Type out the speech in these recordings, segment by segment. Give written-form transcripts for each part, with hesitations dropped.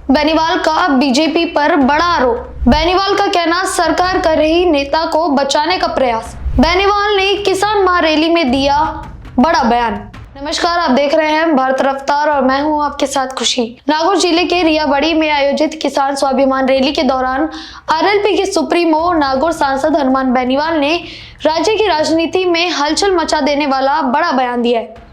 बेनीवाल का बीजेपी पर बड़ा आरोप। बेनीवाल का कहना, सरकार कर रही नेता को बचाने का प्रयास। बेनीवाल ने किसान महारैली में दिया बड़ा बयान। नमस्कार, आप देख रहे हैं भारत रफ्तार और मैं हूं आपके साथ खुशी। नागौर जिले के रियाबड़ी में आयोजित किसान स्वाभिमान रैली के दौरान आरएलपी के सुप्रीमो नागौर सांसद हनुमान बेनीवाल ने राज्य की राजनीति में हलचल मचा देने वाला बड़ा बयान दिया है।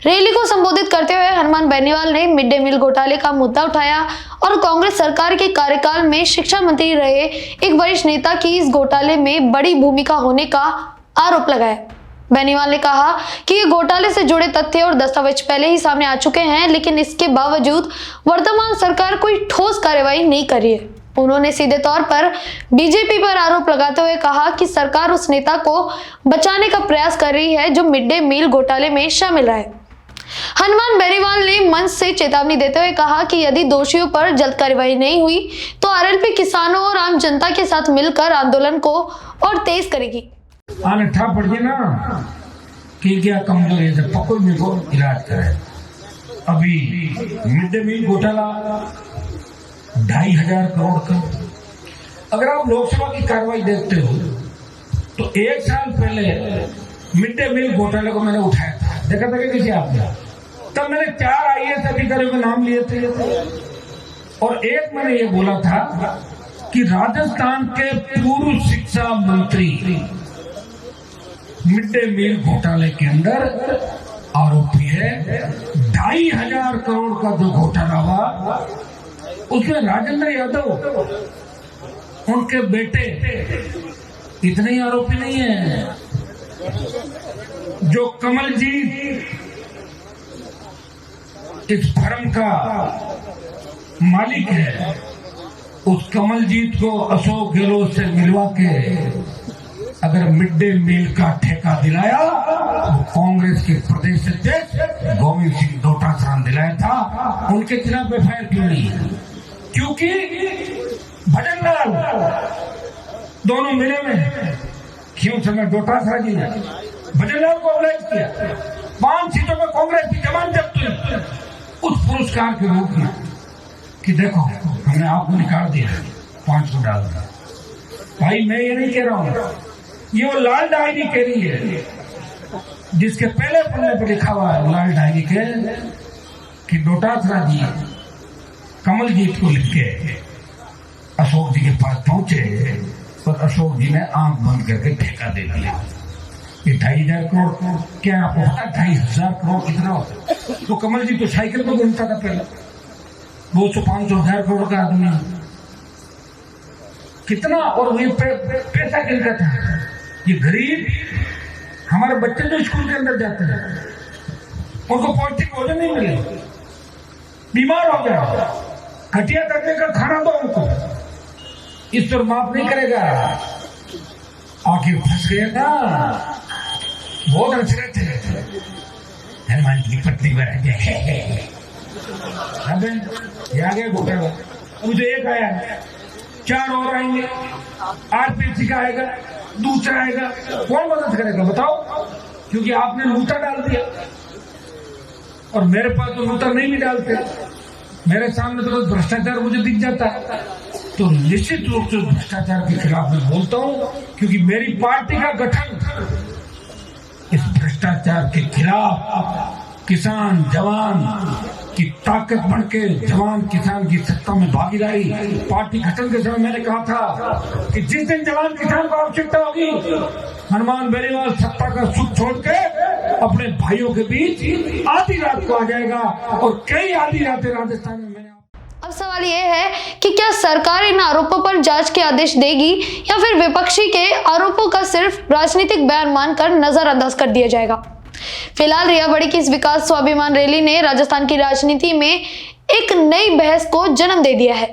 रैली को संबोधित करते हुए हनुमान बेनीवाल ने मिड डे मील घोटाले का मुद्दा उठाया और कांग्रेस सरकार के कार्यकाल में शिक्षा मंत्री रहे एक वरिष्ठ नेता की इस घोटाले में बड़ी भूमिका होने का आरोप लगाया। बेनीवाल ने कहा कि ये घोटाले से जुड़े तथ्य और दस्तावेज पहले ही सामने आ चुके हैं, लेकिन इसके बावजूद वर्तमान सरकार कोई ठोस कार्रवाई नहीं कर रही है। उन्होंने सीधे तौर पर बीजेपी पर आरोप लगाते हुए कहा कि सरकार उस नेता को बचाने का प्रयास कर रही है जो मिड डे मील घोटाले में शामिल है। हनुमान बेनीवाल ने मंच से चेतावनी देते हुए कहा कि यदि दोषियों पर जल्द कार्रवाई नहीं हुई तो आरएलपी किसानों और आम जनता के साथ मिलकर आंदोलन को और तेज करेगी। ठा पड़ गई ना कि क्या कमजोरी है, पकड़ में को इलाज करे। अभी मिड डे मील घोटाला 2,500 करोड़ का, अगर आप लोकसभा की कार्रवाई देखते हो तो 1 साल पहले मिड डे मील घोटाले को मैंने उठाया था। देखा था किसी आपने? तब मैंने 4 IAS अधिकारियों के नाम लिए थे और एक मैंने ये बोला था कि राजस्थान के पूर्व शिक्षा मंत्री मिड डे मील घोटाले के अंदर आरोपी है। 2,500 करोड़ का जो घोटाला हुआ उसमें राजेंद्र यादव उनके बेटे इतने ही आरोपी नहीं है। जो कमलजीत इस फर्म का मालिक है, उस कमलजीत को अशोक गहलोत से मिलवा के अगर मिड डे मील का ठेका दिलाया तो कांग्रेस के प्रदेश अध्यक्ष गोविंद सिंह डोटासरा ने दिलाया था। उनके खिलाफ FIR क्यों नहीं है? क्योंकि भजनलाल दोनों मिले में क्यों समय डोटासरा जी ने भजनलाल को अवैध किया। 5 सीटों में कांग्रेस की जमान जब्त हुई उस पुरस्कार के रूप में कि देखो हमने आपको निकाल दिया, 5 को डाल दिया। भाई मैं ये नहीं कह रहा हूं, ये वो लाल डायरी कह रही है जिसके पहले पन्ने पर लिखा हुआ है लाल डायरी के कि डोटासरा जी कमलजीत को लिख के अशोक जी के पास पहुंचे और अशोक जी ने आंख बंद करके ठेका दे दिया। ये 2,500 करोड़ क्या आपको पता? 2,500 करोड़ कितना होता है? तो कमल जी तो साइकिल को गिनता था पहले। 200-500 करोड़ का आदमी कितना, और ये पैसा गिनता था। ये गरीब हमारे बच्चे जो स्कूल के अंदर जाते हैं उनको पौष्टिक भोजन नहीं मिले, बीमार हो गया, घटिया दर्जे का खाना दो उनको, इस पर माफ नहीं करेगा। आखिर फंस गए ना, बहुत हंस रहे थे। हनुमान जी की पत्नी पर आ गया घोटाला। मुझे एक आया, 4 और आएंगे, RPC का आएगा, दूसरा आएगा, कौन मदद करेगा बताओ? क्योंकि आपने लूटा डाल दिया और मेरे पास तो लूटा नहीं भी डालते। मेरे सामने तो भ्रष्टाचार मुझे दिख जाता है, तो निश्चित रूप से भ्रष्टाचार के खिलाफ मैं बोलता हूं, क्योंकि मेरी पार्टी का गठन इस भ्रष्टाचार के खिलाफ किसान जवान की ताकत बनके जवान किसान की सत्ता में भागीदारी। पार्टी गठन के समय मैंने कहा था कि जिस दिन जवान किसान को आवश्यकता होगी हनुमान बेनीवाल सत्ता का सुख छोड़ के अपने भाइयों के बीच आधी रात को आ जाएगा। और कई आधी रातें राजस्थान में मैंने। अब सवाल यह है कि क्या सरकार इन आरोपों पर जांच के आदेश देगी या फिर विपक्षी के आरोपों का सिर्फ राजनीतिक बयान मानकर नजरअंदाज कर दिया जाएगा। फिलहाल रियाबड़ी की इस विकास स्वाभिमान रैली ने राजस्थान की राजनीति में एक नई बहस को जन्म दे दिया है।